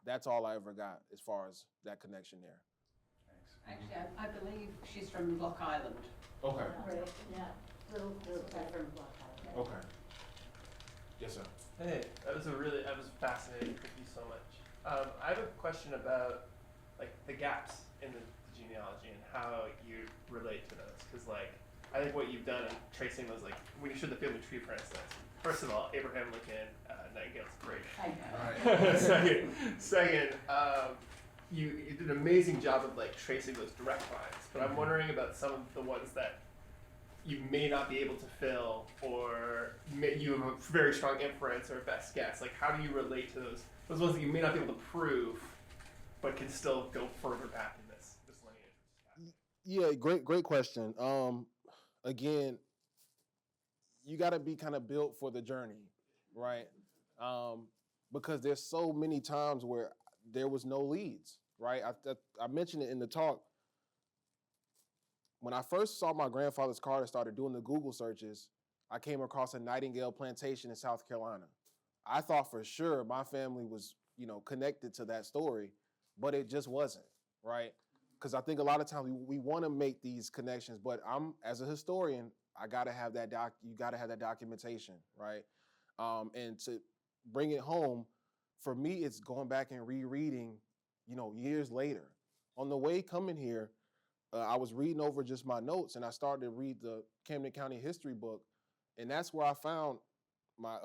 That's all I ever got as far as that connection there. Thanks. Actually, I believe she's from Rhode Island. Okay. Right, yeah. Little from Block Island. Okay. Yes, sir. Hey, that was fascinating. Thank you so much. I have a question about like the gaps in the genealogy and how you relate to those. Because like, I think what you've done in tracing those, like when you showed the family tree, for instance. First of all, Abraham Lincoln, Nightingale's great. I know. Right. Second, you did an amazing job of like tracing those direct lines. But I'm wondering about some of the ones that you may not be able to fill, or you have a very strong inference or best guess. Like, how do you relate to those ones that you may not be able to prove, but can still go further back in this lineage? Yeah, great question. Again, you got to be kind of built for the journey, right? Because there's so many times where there was no leads, right? I mentioned it in the talk. When I first saw my grandfather's card and started doing the Google searches, I came across a Nightingale plantation in South Carolina. I thought for sure my family was, connected to that story, but it just wasn't, right? Because I think a lot of times we want to make these connections, but as a historian, I gotta have that you gotta have that documentation, right? And to bring it home, for me, it's going back and rereading, years later. On the way coming here, I was reading over just my notes, and I started to read the Camden County history book, and that's where I found my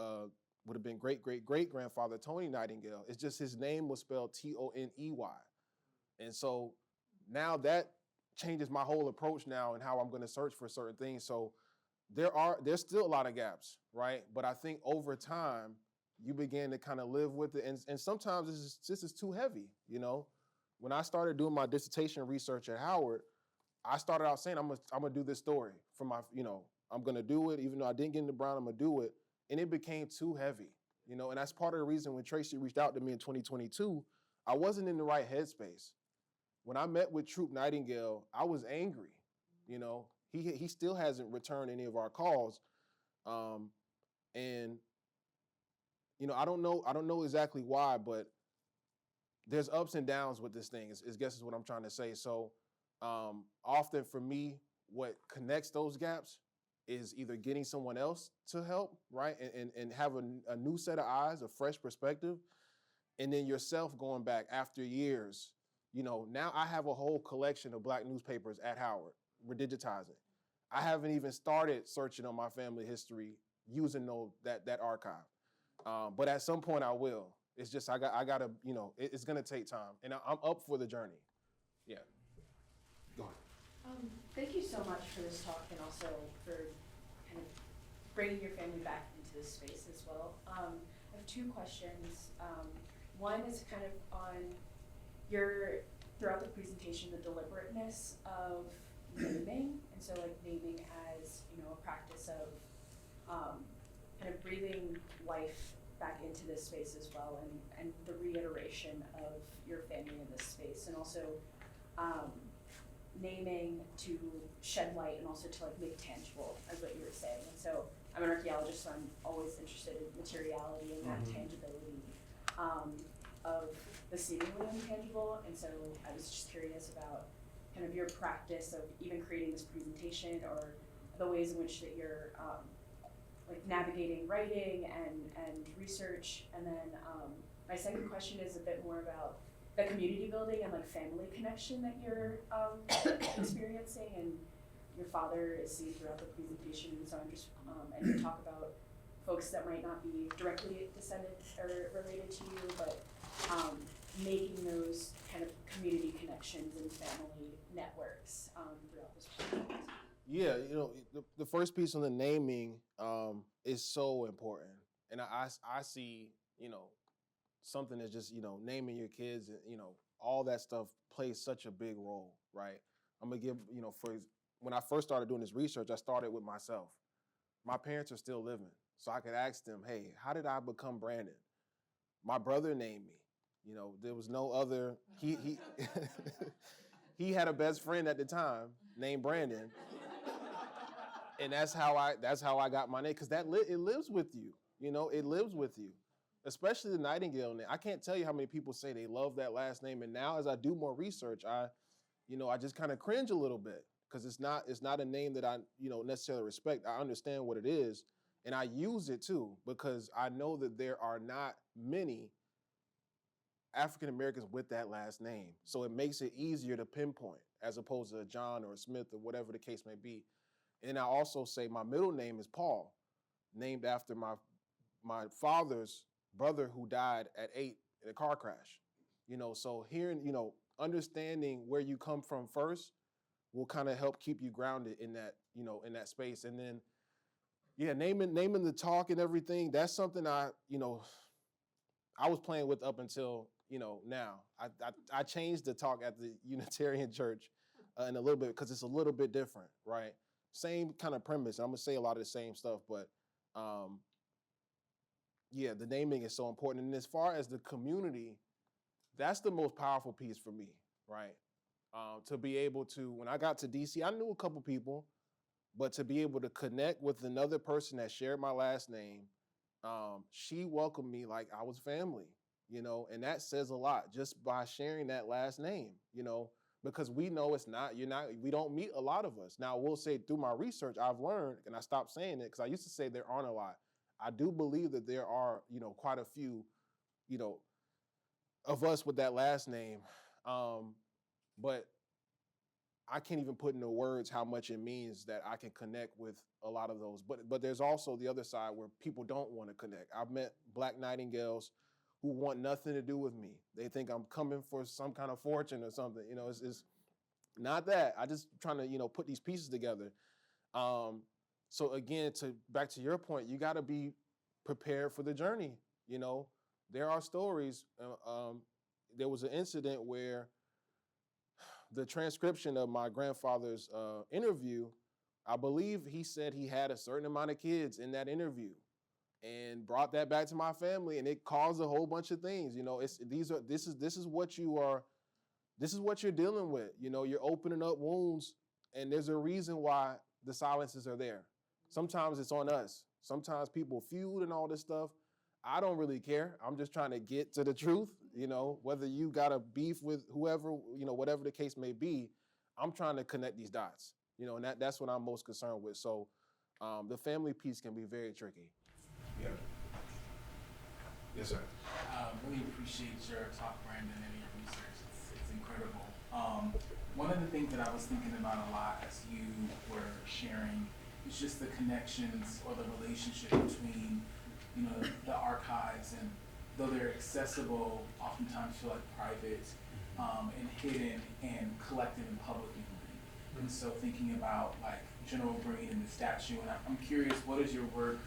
would have been great-great-great-grandfather Tony Nightingale. It's just his name was spelled Toney. And so now that changes my whole approach now and how I'm going to search for certain things. So there's still a lot of gaps, right? But I think over time, you begin to kind of live with it. And sometimes this is too heavy, When I started doing my dissertation research at Howard, I started out saying, I'm gonna do this story for my, I'm gonna do it, even though I didn't get into Brown, I'm gonna do it. And it became too heavy, and that's part of the reason when Tracy reached out to me in 2022, I wasn't in the right headspace. When I met with Troupe Nightingale, I was angry, he still hasn't returned any of our calls. And, I don't know exactly why, but there's ups and downs with this thing, is what I'm trying to say. So often for me, what connects those gaps is either getting someone else to help, right? And have a new set of eyes, a fresh perspective, and then yourself going back after years. Now I have a whole collection of Black newspapers at Howard. We're digitizing. I haven't even started searching on my family history using that archive. But at some point I will. It's just, I gotta, it's gonna take time, and I'm up for the journey. Yeah. Go ahead. Thank you so much for this talk, and also for kind of bringing your family back into this space as well. I have two questions. One is kind of on throughout the presentation, the deliberateness of naming, and so like naming as, a practice of kind of breathing life back into this space as well, and the reiteration of your family in this space, and also naming to shed light and also to like make tangible, as what you were saying. And so I'm an archaeologist, so I'm always interested in materiality and that tangibility of the seemingly intangible. And so I was just curious about kind of your practice of even creating this presentation, or the ways in which that you're like navigating writing and research. And then my second question is a bit more about the community building and like family connection that you're experiencing, and your father is seen throughout the presentation, so I'm just, and you talk about folks that might not be directly descended or related to you, but making those kind of community connections and family networks throughout this process. Yeah, you know, the first piece on the naming is so important. And I see, you know, something that's just, you know, naming your kids, and, you know, all that stuff plays such a big role, right? I'm gonna give, you know, when I first started doing this research, I started with myself. My parents are still living, so I could ask them, hey, how did I become Brandon? My brother named me. You know, there was no other, he he had a best friend at the time named Brandon. And that's how I got my name, because it lives with you. You know, it lives with you, especially the Nightingale name. I can't tell you how many people say they love that last name. And now, as I do more research, I just kind of cringe a little bit, because it's not a name that I, you know, necessarily respect. I understand what it is, and I use it too, because I know that there are not many African Americans with that last name. So it makes it easier to pinpoint, as opposed to a John or a Smith or whatever the case may be. And I also say my middle name is Paul, named after my father's brother who died at 8 in a car crash. You know, so hearing, you know, understanding where you come from first will kind of help keep you grounded in that, you know, in that space. And then, yeah, naming the talk and everything, that's something I was playing with up until, you know, now. I changed the talk at the Unitarian Church in a little bit, because it's a little bit different, right? Same kind of premise. I'm gonna say a lot of the same stuff, but yeah, the naming is so important. And as far as the community, that's the most powerful piece for me, right? To be able to, when I got to DC, I knew a couple people, but to be able to connect with another person that shared my last name, she welcomed me like I was family, you know, and that says a lot just by sharing that last name, you know, because we know we don't meet a lot of us. Now, I will say, through my research, I've learned, and I stopped saying it because I used to say there aren't a lot. I do believe that there are, you know, quite a few, you know, of us with that last name. But I can't even put into words how much it means that I can connect with a lot of those. But there's also the other side where people don't want to connect. I've met Black Nightingales who want nothing to do with me. They think I'm coming for some kind of fortune or something. You know, it's not that. I just trying to, you know, put these pieces together. So again, back to your point, you got to be prepared for the journey. You know, there are stories. There was an incident where the transcription of my grandfather's interview, I believe he said he had a certain amount of kids in that interview, and brought that back to my family, and it caused a whole bunch of things. You know, this is what you're dealing with. You know, you're opening up wounds, and there's a reason why the silences are there. Sometimes it's on us. Sometimes people feud and all this stuff. I don't really care. I'm just trying to get to the truth. You know, whether you got a beef with whoever, you know, whatever the case may be, I'm trying to connect these dots. You know, and that's what I'm most concerned with. So the family piece can be very tricky. Yeah. Yes, sir. Really appreciate your talk, Brandon, and your research. It's incredible. One of the things that I was thinking about a lot as you were sharing is just the connections or the relationship between, you know, the archives, and though they're accessible, oftentimes feel like private and hidden and collected in public memory. And so thinking about like General Green and the statue, and I'm curious, what does your work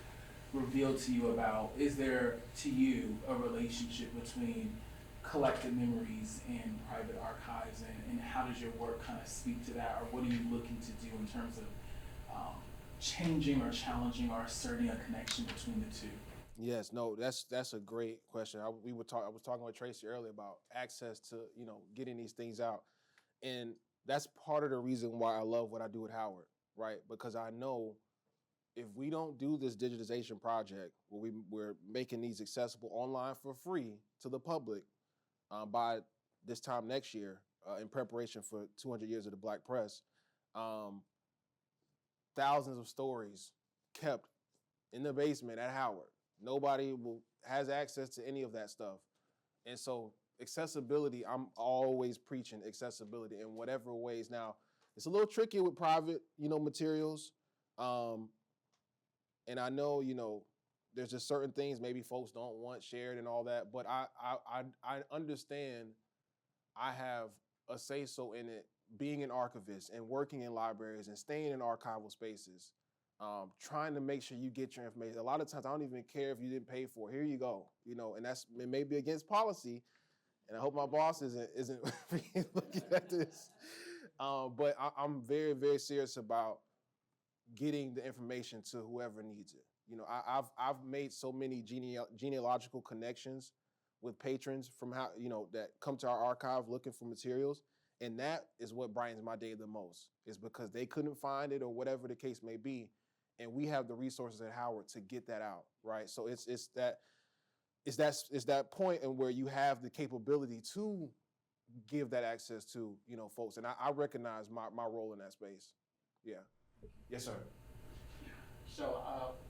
reveal to you about, is there to you a relationship between collected memories and private archives, and how does your work kind of speak to that, or what are you looking to do in terms of changing or challenging or asserting a connection between the two? Yes, no, that's a great question. I was talking with Tracy earlier about access to, you know, getting these things out. And that's part of the reason why I love what I do at Howard, right? Because I know if we don't do this digitization project where we're making these accessible online for free to the public by this time next year, in preparation for 200 years of the Black press, thousands of stories kept in the basement at Howard. Nobody has access to any of that stuff. And so accessibility, I'm always preaching accessibility in whatever ways. Now, it's a little tricky with private, materials. And I know, there's just certain things maybe folks don't want shared and all that, but I understand I have a say-so in it, being an archivist and working in libraries and staying in archival spaces, trying to make sure you get your information. A lot of times I don't even care if you didn't pay for it. Here you go, and it may be against policy, and I hope my boss isn't looking at this. But I'm very, very serious about getting the information to whoever needs it. I've made so many genealogical connections with patrons from that come to our archive looking for materials, and that is what brightens my day the most. Is because they couldn't find it or whatever the case may be, and we have the resources at Howard to get that out, right? So it's that point in where you have the capability to give that access to folks, and I recognize my role in that space. Yeah. Yes, sir. So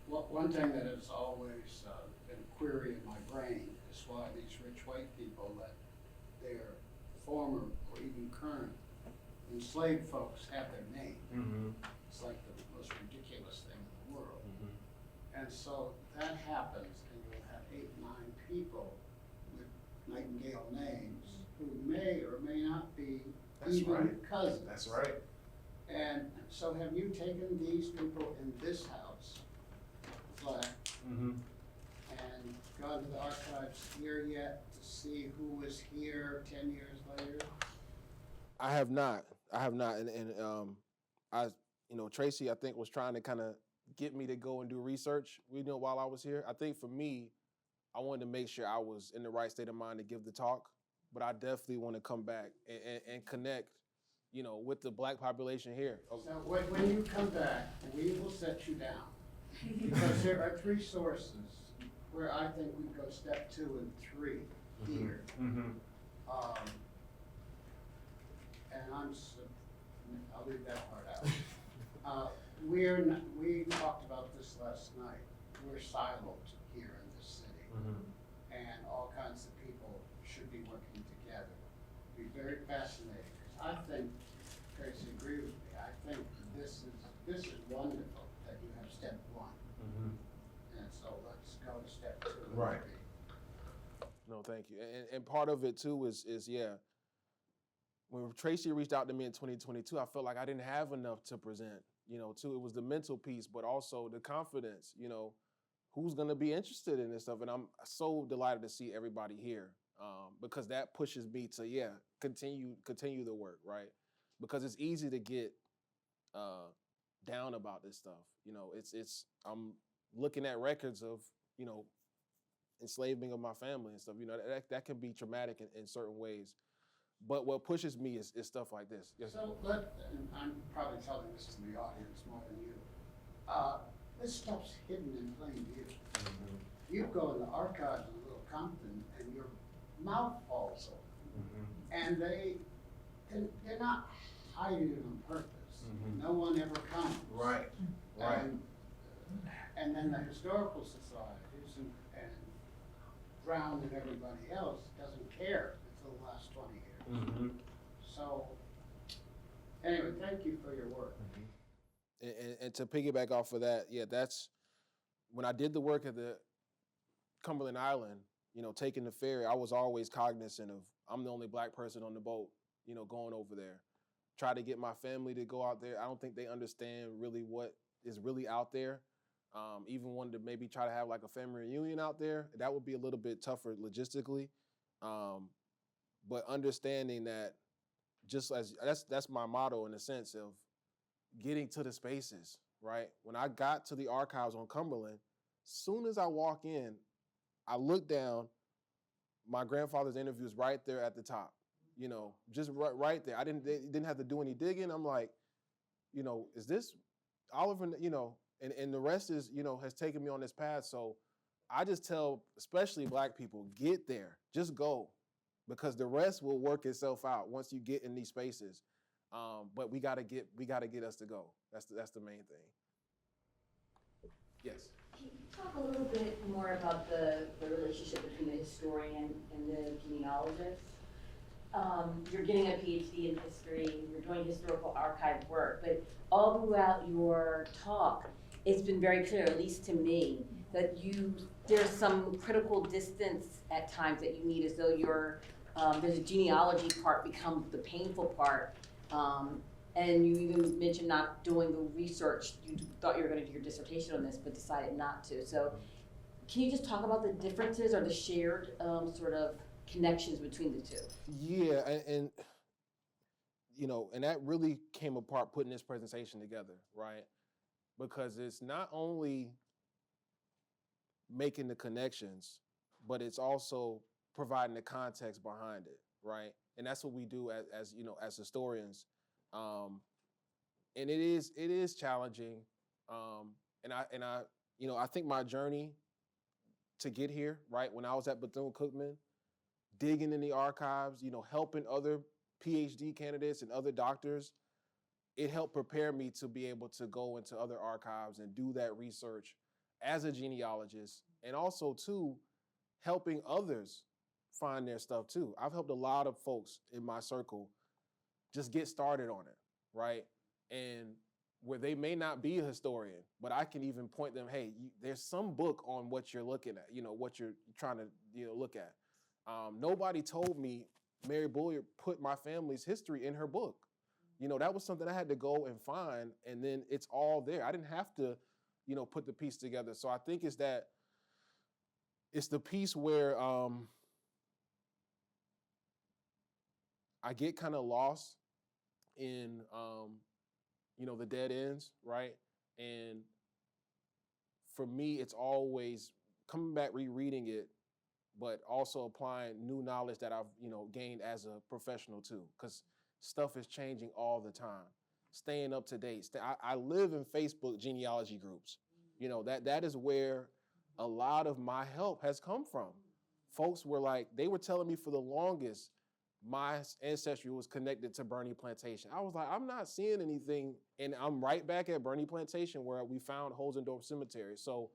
one thing that has always been a query in my brain is why these rich white people let their former or even current enslaved folks have their name. Mm-hmm. It's like the most ridiculous thing in the world. Mm-hmm. And so that happens, and you'll have 8, 9 people with Nightingale names who may or may not be cousins. That's right. And so have you taken these people in this house, flat, Mm-hmm. and gone to the archives here yet to see who was here 10 years later? I have not, and Tracy, I think, was trying to kind of get me to go and do research, while I was here. I think for me, I wanted to make sure I was in the right state of mind to give the talk, but I definitely want to come back and connect, with the Black population here. So when you come back, we will set you down, because there are 3 sources where I think we go step 2 and 3 here. Mm-hmm. And I'll leave that part out. We talked about this last night. We're siloed here in this city, and all kinds of people should be working together. It'd be very fascinating, because I think, Tracy, agree with me. I think this is wonderful that you have step 1, and so let's go to step 2 and Right. 3. No, thank you. And part of it too is when Tracy reached out to me in 2022, I felt like I didn't have enough to present, too. It was the mental piece, but also the confidence, who's going to be interested in this stuff. And I'm so delighted to see everybody here, because that pushes me to, continue the work, right? Because it's easy to get down about this stuff. I'm looking at records of, enslaving of my family and stuff, that can be traumatic in certain ways. But what pushes me is stuff like this. Yes, So and I'm probably telling this to the audience more than you. This stuff's hidden in plain view. Mm-hmm. You go in the archives in Little Compton and your mouth falls open. Mm-hmm. And they're not hiding it on purpose. Mm-hmm. No one ever comes. Right. And then the historical societies and Brown and everybody else doesn't care until the last 20 years. Mm-hmm. So, anyway, thank you for your work. And to piggyback off of that, that's when I did the work at the Cumberland Island, taking the ferry, I was always cognizant of I'm the only Black person on the boat, going over there. Try to get my family to go out there. I don't think they understand really what is really out there. Even wanted to maybe try to have like a family reunion out there. That would be a little bit tougher logistically. But understanding that just as that's my motto in the sense of getting to the spaces, right? When I got to the archives on Cumberland, soon as I walk in, I look down, my grandfather's interview is right there at the top, just right there. They didn't have to do any digging. I'm like, is this Oliver, and the rest is, has taken me on this path. So I just tell, especially Black people, get there, just go. Because the rest will work itself out once you get in these spaces. But we gotta get us to go. That's the main thing. Yes. Can you talk a little bit more about the relationship between the historian and the genealogist? you're getting a PhD in history, you're doing historical archive work, but all throughout your talk, it's been very clear, at least to me, that there's some critical distance at times that you need, as though there's a genealogy part becomes the painful part. And you even mentioned not doing the research. You thought you were going to do your dissertation on this, but decided not to. So can you just talk about the differences or the shared sort of connections between the two? Yeah, and and that really came apart putting this presentation together, right? Because it's not only making the connections, but it's also providing the context behind it, right? And that's what we do as historians. And it is challenging. And I think my journey to get here, right, when I was at Bethune-Cookman, digging in the archives, helping other PhD candidates and other doctors, it helped prepare me to be able to go into other archives and do that research as a genealogist, and also too, helping others find their stuff too. I've helped a lot of folks in my circle just get started on it, right? And where they may not be a historian, but I can even point them, hey, there's some book on what you're looking at, what you're trying to look at. Nobody told me Mary Bulliard put my family's history in her book. That was something I had to go and find, and then it's all there. I didn't have to, put the piece together. So I think it's the piece where I get kind of lost in, the dead ends, right? And for me, it's always coming back, rereading it, but also applying new knowledge that I've, gained as a professional too, because stuff is changing all the time. Staying up to date. I live in Facebook genealogy groups. That is where a lot of my help has come from. Folks were like, they were telling me for the longest, my ancestry was connected to Bernie Plantation. I was like, I'm not seeing anything. And I'm right back at Bernie Plantation where we found Hosendorf Cemetery. So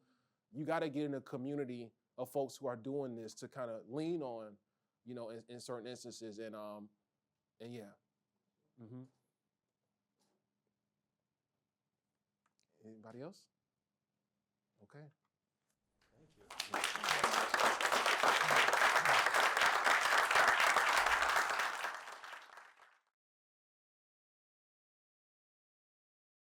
you got to get in a community of folks who are doing this to kind of lean on, in certain instances. And yeah. Mm-hmm. Anybody else? Okay. Thank you.